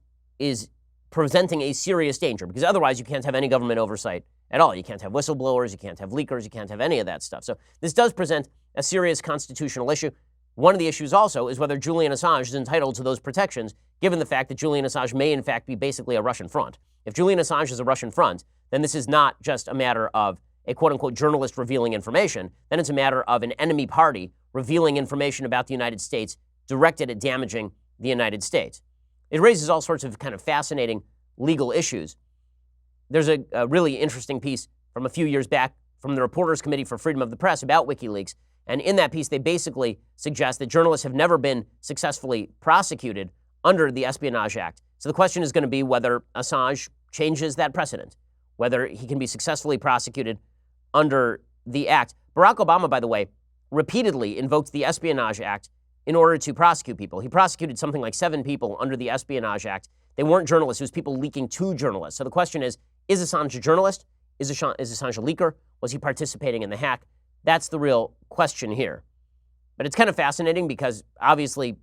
presenting a serious danger, because otherwise you can't have any government oversight at all. You can't have whistleblowers, you can't have leakers, you can't have any of that stuff. So this does present a serious constitutional issue. One of the issues also is whether Julian Assange is entitled to those protections, given the fact that Julian Assange may in fact be basically a Russian front. If Julian Assange is a Russian front, then this is not just a matter of a quote-unquote journalist revealing information, then it's a matter of an enemy party revealing information about the United States directed at damaging the United States. It raises all sorts of kind of fascinating legal issues. There's a really interesting piece from a few years back from the Reporters Committee for Freedom of the Press about WikiLeaks, and in that piece they basically suggest that journalists have never been successfully prosecuted under the Espionage Act. So the question is going to be whether Assange changes that precedent, whether he can be successfully prosecuted under the act. Barack Obama, by the way, repeatedly invoked the Espionage Act in order to prosecute people. He prosecuted something like 7 people under the Espionage Act. They weren't journalists. It was people leaking to journalists. So the question is Assange a journalist? Is Assange a leaker? Was he participating in the hack? That's the real question here. But it's kind of fascinating because obviously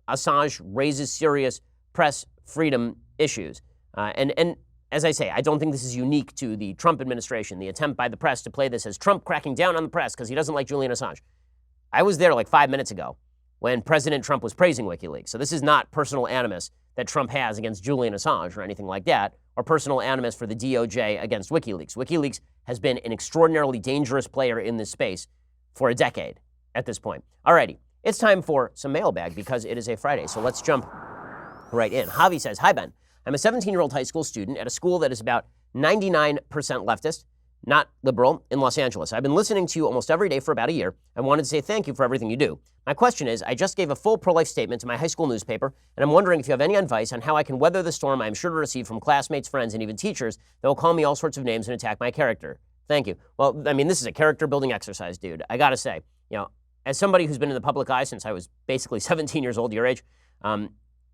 Assange raises serious press freedom issues. And as I say, I don't think this is unique to the Trump administration, the attempt by the press to play this as Trump cracking down on the press because he doesn't like Julian Assange. I was there like 5 minutes ago when President Trump was praising WikiLeaks. So this is not personal animus that Trump has against Julian Assange or anything like that, or personal animus for the DOJ against WikiLeaks. WikiLeaks has been an extraordinarily dangerous player in this space for a decade at this point. Alrighty, it's time for some mailbag because it is a Friday. So let's jump right in. Javi says, "Hi, Ben. I'm a 17-year-old high school student at a school that is about 99% leftist, not liberal, in Los Angeles. I've been listening to you almost every day for about a year and wanted to say thank you for everything you do. My question is, I just gave a full pro-life statement to my high school newspaper, and I'm wondering if you have any advice on how I can weather the storm I'm sure to receive from classmates, friends, and even teachers that will call me all sorts of names and attack my character. Thank you." Well, I mean, this is a character-building exercise, dude. I gotta say, as somebody who's been in the public eye since I was basically 17 years old, your age,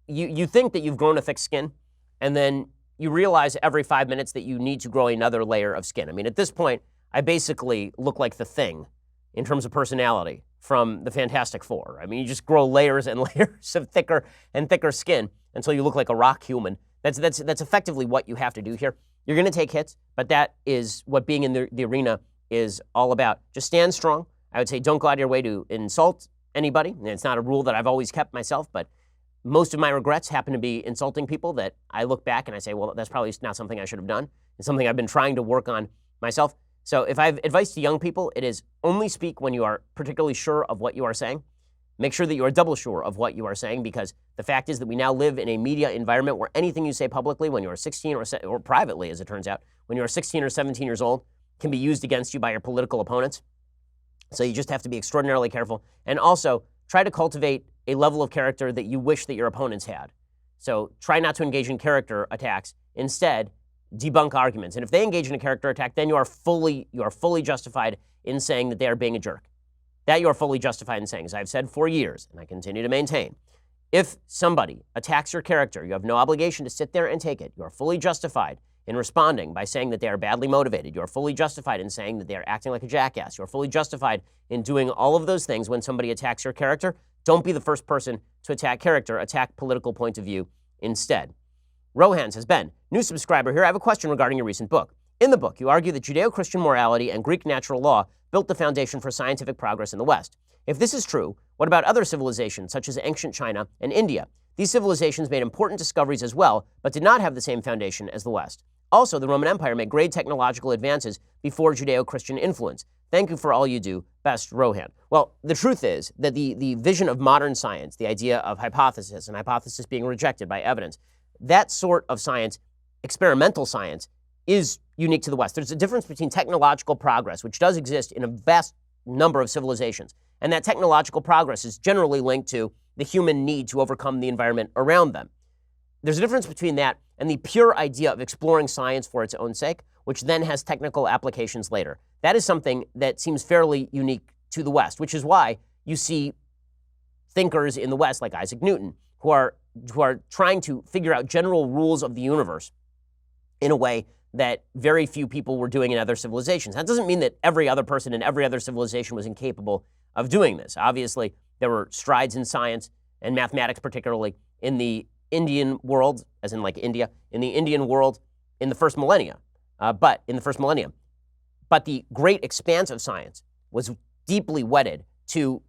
you think that you've grown a thick skin, and then you realize every 5 minutes that you need to grow another layer of skin. I mean, at this point, I basically look like the Thing in terms of personality from the Fantastic Four. I mean, you just grow layers and layers of thicker and thicker skin until you look like a rock human. That's effectively what you have to do here. You're going to take hits, but that is what being in the arena is all about. Just stand strong. I would say don't go out of your way to insult anybody. And it's not a rule that I've always kept myself, but most of my regrets happen to be insulting people that I look back and I say, well, that's probably not something I should have done. It's something I've been trying to work on myself. So if I have advice to young people, it is only speak when you are particularly sure of what you are saying. Make sure that you are double sure of what you are saying, because the fact is that we now live in a media environment where anything you say publicly when you are 16 or privately, as it turns out, when you are 16 or 17 years old, can be used against you by your political opponents. So you just have to be extraordinarily careful. And also, try to cultivate a level of character that you wish that your opponents had. So try not to engage in character attacks. Instead, debunk arguments. And if they engage in a character attack, then you are fully justified in saying that they are being a jerk. That you are fully justified in saying, as I've said for years, and I continue to maintain. If somebody attacks your character, you have no obligation to sit there and take it. You are fully justified in responding by saying that they are badly motivated. You are fully justified in saying that they are acting like a jackass. You are fully justified in doing all of those things when somebody attacks your character. Don't be the first person to attack character. Attack political point of view instead. Rohan says, "Ben, new subscriber here. I have a question regarding your recent book. In the book, you argue that Judeo-Christian morality and Greek natural law built the foundation for scientific progress in the West. If this is true, what about other civilizations such as ancient China and India? These civilizations made important discoveries as well, but did not have the same foundation as the West. Also, the Roman Empire made great technological advances before Judeo-Christian influence. Thank you for all you do. Best, Rohan." Well, the truth is that the vision of modern science, the idea of hypothesis and hypothesis being rejected by evidence, that sort of science, experimental science, is unique to the West. There's a difference between technological progress, which does exist in a vast number of civilizations, and that technological progress is generally linked to the human need to overcome the environment around them. There's a difference between that and the pure idea of exploring science for its own sake, which then has technical applications later. That is something that seems fairly unique to the West, which is why you see thinkers in the West like Isaac Newton, who are trying to figure out general rules of the universe in a way that very few people were doing in other civilizations. That doesn't mean that every other person in every other civilization was incapable of doing this. Obviously, there were strides in science and mathematics, particularly in the Indian world, as in like India, in the Indian world in the first millennia. But the great expanse of science was deeply wedded to,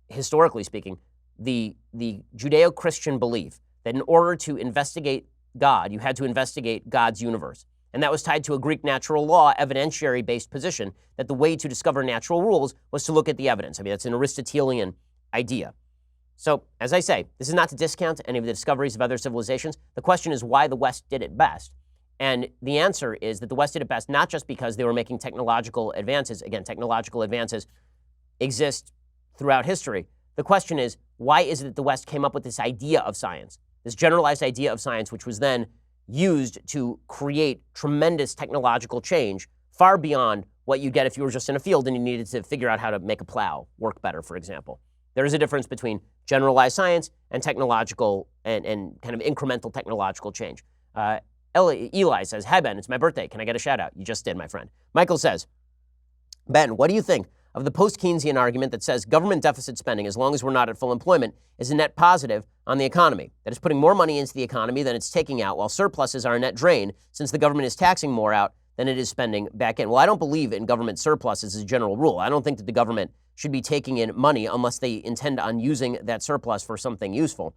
historically speaking, the Judeo-Christian belief that in order to investigate God, you had to investigate God's universe. And that was tied to a Greek natural law, evidentiary-based position, that the way to discover natural rules was to look at the evidence. I mean, that's an Aristotelian idea. So, as I say, this is not to discount any of the discoveries of other civilizations. The question is why the West did it best. And the answer is that the West did it best not just because they were making technological advances. Again, technological advances exist throughout history. The question is, why is it that the West came up with this idea of science, this generalized idea of science, which was then used to create tremendous technological change far beyond what you get if you were just in a field and you needed to figure out how to make a plow work better, for example. There is a difference between generalized science and technological and kind of incremental technological change. Eli says, "Hi, Ben, it's my birthday. Can I get a shout out?" You just did, my friend. Michael says, "Ben, what do you think of the post-Keynesian argument that says government deficit spending, as long as we're not at full employment, is a net positive on the economy? That is putting more money into the economy than it's taking out, while surpluses are a net drain since the government is taxing more out than it is spending back in." Well, I don't believe in government surpluses as a general rule. I don't think that the government should be taking in money unless they intend on using that surplus for something useful.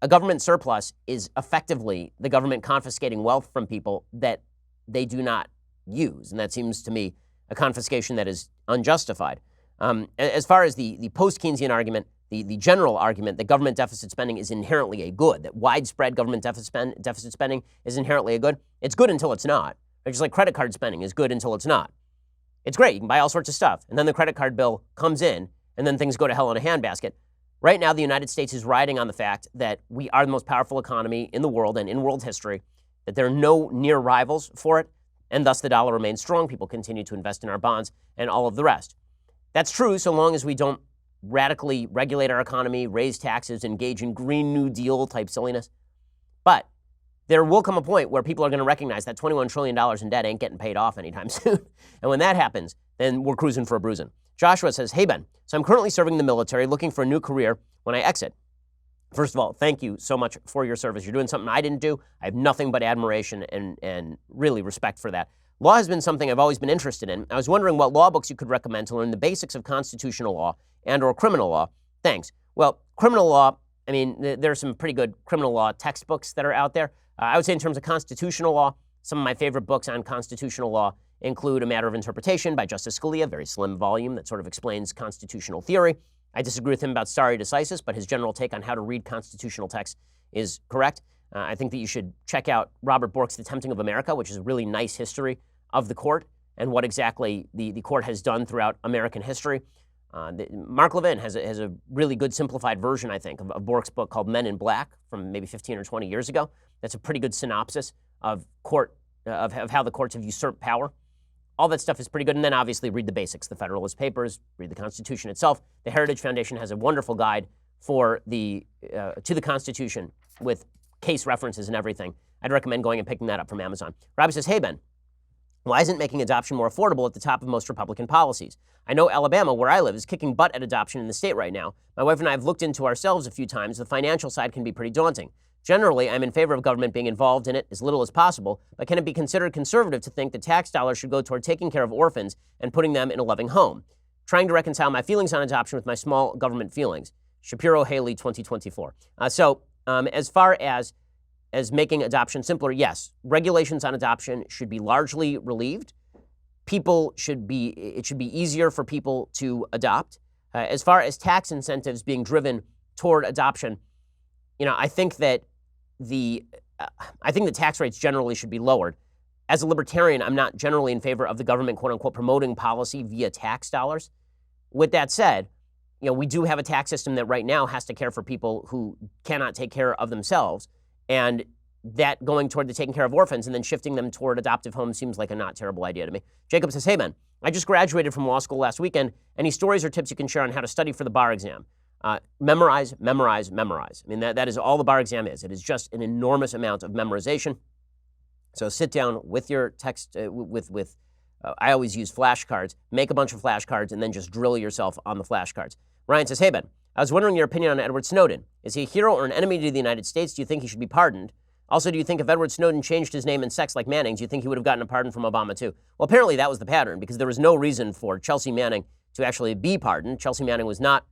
A government surplus is effectively the government confiscating wealth from people that they do not use. And that seems to me a confiscation that is unjustified. As far as the post-Keynesian argument, the general argument that government deficit spending is inherently a good, that widespread government deficit spending is inherently a good, it's good until it's not. Just like credit card spending is good until it's not. It's great. You can buy all sorts of stuff. And then the credit card bill comes in, and then things go to hell in a handbasket. Right now, the United States is riding on the fact that we are the most powerful economy in the world and in world history, that there are no near rivals for it, and thus the dollar remains strong. People continue to invest in our bonds and all of the rest. That's true so long as we don't radically regulate our economy, raise taxes, engage in Green New Deal type silliness. But there will come a point where people are going to recognize that $21 trillion in debt ain't getting paid off anytime soon. And when that happens, then we're cruising for a bruising. Joshua says, hey, Ben, so I'm currently serving in the military, looking for a new career when I exit. First of all, thank you so much for your service. You're doing something I didn't do. I have nothing but admiration and really respect for that. Law has been something I've always been interested in. I was wondering what law books you could recommend to learn the basics of constitutional law and or criminal law. Thanks. Well, criminal law, I mean, there are some pretty good criminal law textbooks that are out there. I would say in terms of constitutional law, some of my favorite books on constitutional law include A Matter of Interpretation by Justice Scalia, very slim volume that sort of explains constitutional theory. I disagree with him about stare decisis, but his general take on how to read constitutional text is correct. I think that you should check out Robert Bork's The Tempting of America, which is a really nice history of the court and what exactly the court has done throughout American history. Mark Levin has a really good simplified version, I think, of Bork's book called Men in Black from maybe 15 or 20 years ago. That's a pretty good synopsis of how the courts have usurped power. All that stuff is pretty good. And then obviously read the basics, the Federalist Papers, read the Constitution itself. The Heritage Foundation has a wonderful guide to the Constitution with case references and everything. I'd recommend going and picking that up from Amazon. Robbie says, hey, Ben, why isn't making adoption more affordable at the top of most Republican policies? I know Alabama, where I live, is kicking butt at adoption in the state right now. My wife and I have looked into ourselves a few times. The financial side can be pretty daunting. Generally, I'm in favor of government being involved in it as little as possible, but can it be considered conservative to think that tax dollars should go toward taking care of orphans and putting them in a loving home? Trying to reconcile my feelings on adoption with my small government feelings. Shapiro, Haley, 2024. As far as making adoption simpler, yes, regulations on adoption should be largely relieved. It should be easier for people to adopt. As far as tax incentives being driven toward adoption, I think that the tax rates generally should be lowered. As a libertarian, I'm not generally in favor of the government, quote unquote, promoting policy via tax dollars. With that said, we do have a tax system that right now has to care for people who cannot take care of themselves. And that going toward the taking care of orphans and then shifting them toward adoptive homes seems like a not terrible idea to me. Jacob says, hey, Ben, I just graduated from law school last weekend. Any stories or tips you can share on how to study for the bar exam? Memorize, memorize, memorize. I mean, that is all the bar exam is. It is just an enormous amount of memorization. So sit down with your text, I always use flashcards. Make a bunch of flashcards and then just drill yourself on the flashcards. Ryan says, hey, Ben, I was wondering your opinion on Edward Snowden. Is he a hero or an enemy to the United States? Do you think he should be pardoned? Also, do you think if Edward Snowden changed his name and sex like Manning, do you think he would have gotten a pardon from Obama too? Well, apparently that was the pattern because there was no reason for Chelsea Manning to actually be pardoned. Chelsea Manning was not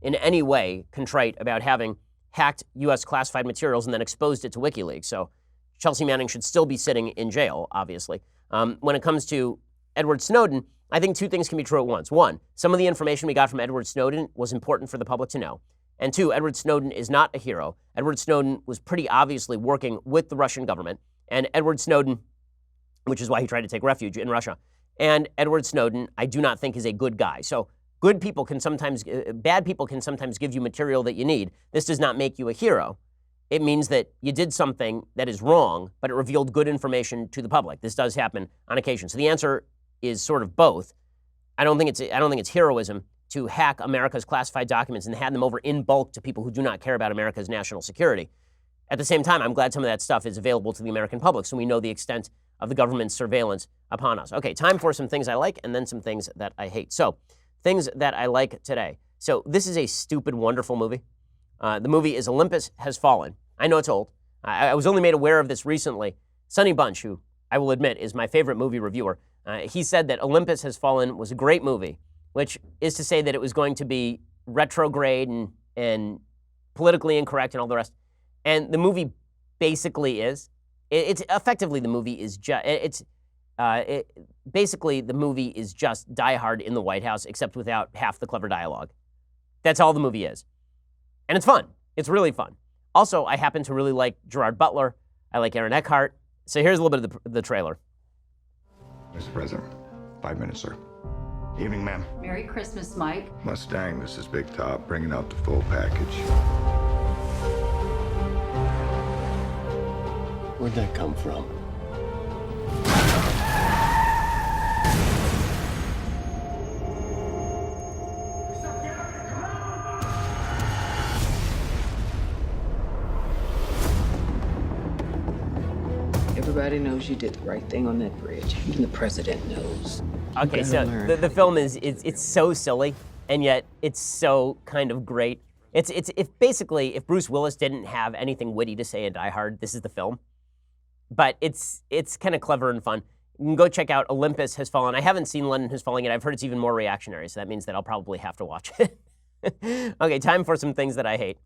in any way contrite about having hacked U.S. classified materials and then exposed it to WikiLeaks. So Chelsea Manning should still be sitting in jail, obviously. When it comes to Edward Snowden, I think two things can be true at once. One, some of the information we got from Edward Snowden was important for the public to know. And two, Edward Snowden is not a hero. Edward Snowden was pretty obviously working with the Russian government. And Edward Snowden, which is why he tried to take refuge in Russia, and Edward Snowden, I do not think is a good guy. So bad people can sometimes give you material that you need. This does not make you a hero. It means that you did something that is wrong, but it revealed good information to the public. This does happen on occasion. So the answer is sort of both. I don't think it's heroism to hack America's classified documents and hand them over in bulk to people who do not care about America's national security. At the same time, I'm glad some of that stuff is available to the American public so we know the extent of the government's surveillance upon us. Okay, time for some things I like and then some things that I hate. So, things that I like today. So, this is a stupid, wonderful movie. The movie is Olympus Has Fallen. I know it's old. I was only made aware of this recently. Sonny Bunch, who I will admit is my favorite movie reviewer, he said that Olympus Has Fallen was a great movie, which is to say that it was going to be retrograde and politically incorrect and all the rest. And the movie basically is. It's effectively the movie is just. Basically, the movie is just Die Hard in the White House, except without half the clever dialogue. That's all the movie is. And it's fun. It's really fun. Also, I happen to really like Gerard Butler. I like Aaron Eckhart. So here's a little bit of the trailer. Mr. President, 5 minutes, sir. Evening, ma'am. Merry Christmas, Mike. Mustang, this is Big Top, bringing out the full package. Where'd that come from? Everybody knows you did the right thing on that bridge. Even the president knows. Okay, so the film it's so silly, and yet it's so kind of great. If Bruce Willis didn't have anything witty to say in Die Hard, this is the film. But it's kind of clever and fun. You can go check out Olympus Has Fallen. I haven't seen London Has Fallen yet. I've heard it's even more reactionary, so that means that I'll probably have to watch it. Okay, time for some things that I hate.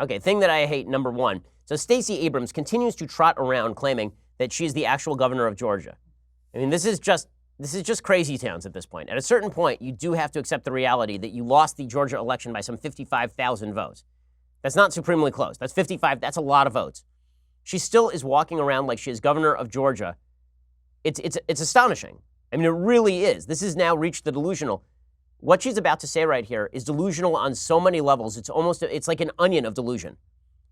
Okay, thing that I hate, number one. So Stacey Abrams continues to trot around claiming that she's the actual governor of Georgia. I mean, this is just crazy towns at this point. At a certain point, you do have to accept the reality that you lost the Georgia election by some 55,000 votes. That's not supremely close. That's 55. That's a lot of votes. She still is walking around like she is governor of Georgia. It's astonishing. I mean, it really is. This has now reached the delusional. What she's about to say right here is delusional on so many levels. It's like an onion of delusion.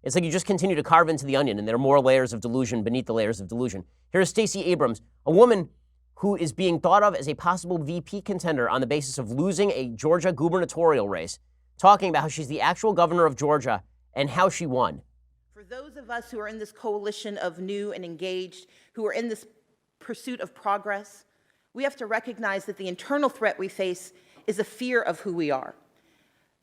It's like you just continue to carve into the onion, and there are more layers of delusion beneath the layers of delusion. Here's Stacey Abrams, a woman who is being thought of as a possible VP contender on the basis of losing a Georgia gubernatorial race, talking about how she's the actual governor of Georgia and how she won. For those of us who are in this coalition of new and engaged, who are in this pursuit of progress, we have to recognize that the internal threat we face is a fear of who we are.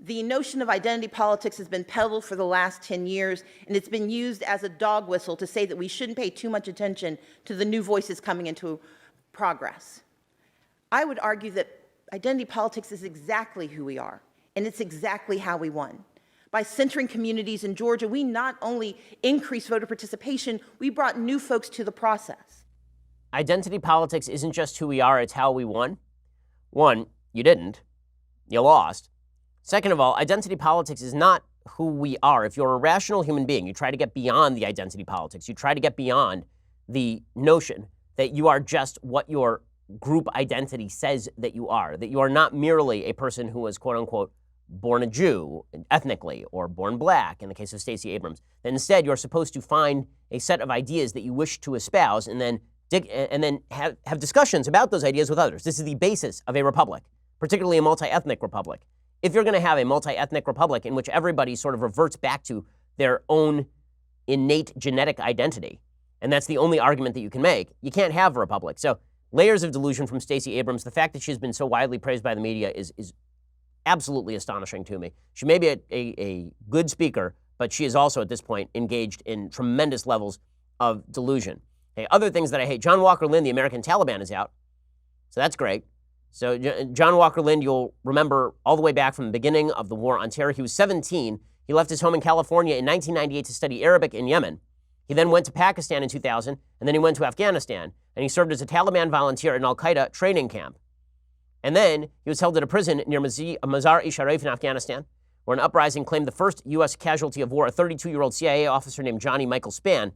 The notion of identity politics has been peddled for the last 10 years, and it's been used as a dog whistle to say that we shouldn't pay too much attention to the new voices coming into progress. I would argue that identity politics is exactly who we are, and it's exactly how we won. By centering communities in Georgia, we not only increased voter participation, we brought new folks to the process. Identity politics isn't just who we are, it's how we won. One, you didn't. You lost. Second of all, identity politics is not who we are. If you're a rational human being, you try to get beyond the identity politics. You try to get beyond the notion that you are just what your group identity says that you are not merely a person who was, quote unquote, born a Jew ethnically or born black in the case of Stacey Abrams. That instead, you're supposed to find a set of ideas that you wish to espouse and then have discussions about those ideas with others. This is the basis of a republic, particularly a multi-ethnic republic. If you're going to have a multi-ethnic republic in which everybody sort of reverts back to their own innate genetic identity, and that's the only argument that you can make, you can't have a republic. So layers of delusion from Stacey Abrams. The fact that she's been so widely praised by the media is absolutely astonishing to me. She may be a good speaker, but she is also at this point engaged in tremendous levels of delusion. Okay, other things that I hate. John Walker Lindh, the American Taliban, is out. So that's great. So John Walker Lindh, you'll remember all the way back from the beginning of the war on terror. He was 17. He left his home in California in 1998 to study Arabic in Yemen. He then went to Pakistan in 2000, and then he went to Afghanistan, and he served as a Taliban volunteer in al-Qaeda training camp. And then he was held at a prison near Mazar-e-Sharif in Afghanistan, where an uprising claimed the first U.S. casualty of war, a 32-year-old CIA officer named Johnny Michael Spann.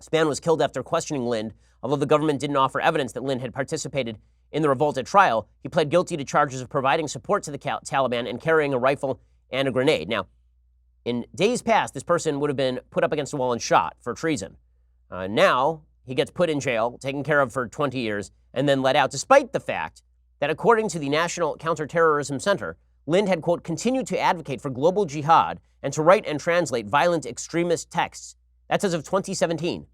Spann was killed after questioning Lindh. Although the government didn't offer evidence that Lindh had participated in the revolt at trial, he pled guilty to charges of providing support to the Taliban and carrying a rifle and a grenade. Now, in days past, this person would have been put up against a wall and shot for treason. Now, he gets put in jail, taken care of for 20 years, and then let out, despite the fact that according to the National Counterterrorism Center, Lindh had, quote, continued to advocate for global jihad and to write and translate violent extremist texts. That's as of 2017.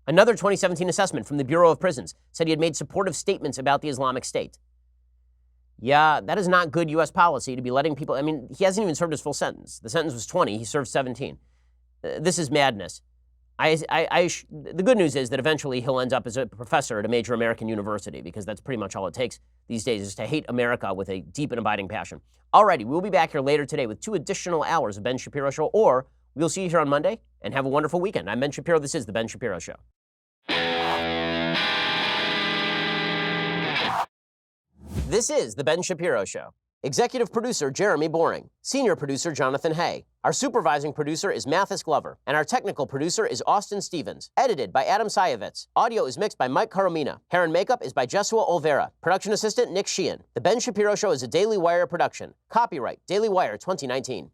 Another 2017 assessment from the Bureau of Prisons said he had made supportive statements about the Islamic State. Yeah, that is not good U.S. policy to be letting people, I mean, he hasn't even served his full sentence. The sentence was 20, he served 17. This is madness. The good news is that eventually he'll end up as a professor at a major American university, because that's pretty much all it takes these days, is to hate America with a deep and abiding passion. Alrighty, we'll be back here later today with 2 additional hours of Ben Shapiro Show, or We'll see you here on Monday, and have a wonderful weekend. I'm Ben Shapiro. This is The Ben Shapiro Show. This is The Ben Shapiro Show. Executive producer Jeremy Boring. Senior producer Jonathan Hay. Our supervising producer is Mathis Glover. And our technical producer is Austin Stevens. Edited by Adam Sayevitz. Audio is mixed by Mike Caromina. Hair and makeup is by Jesua Olvera. Production assistant Nick Sheehan. The Ben Shapiro Show is a Daily Wire production. Copyright Daily Wire 2019.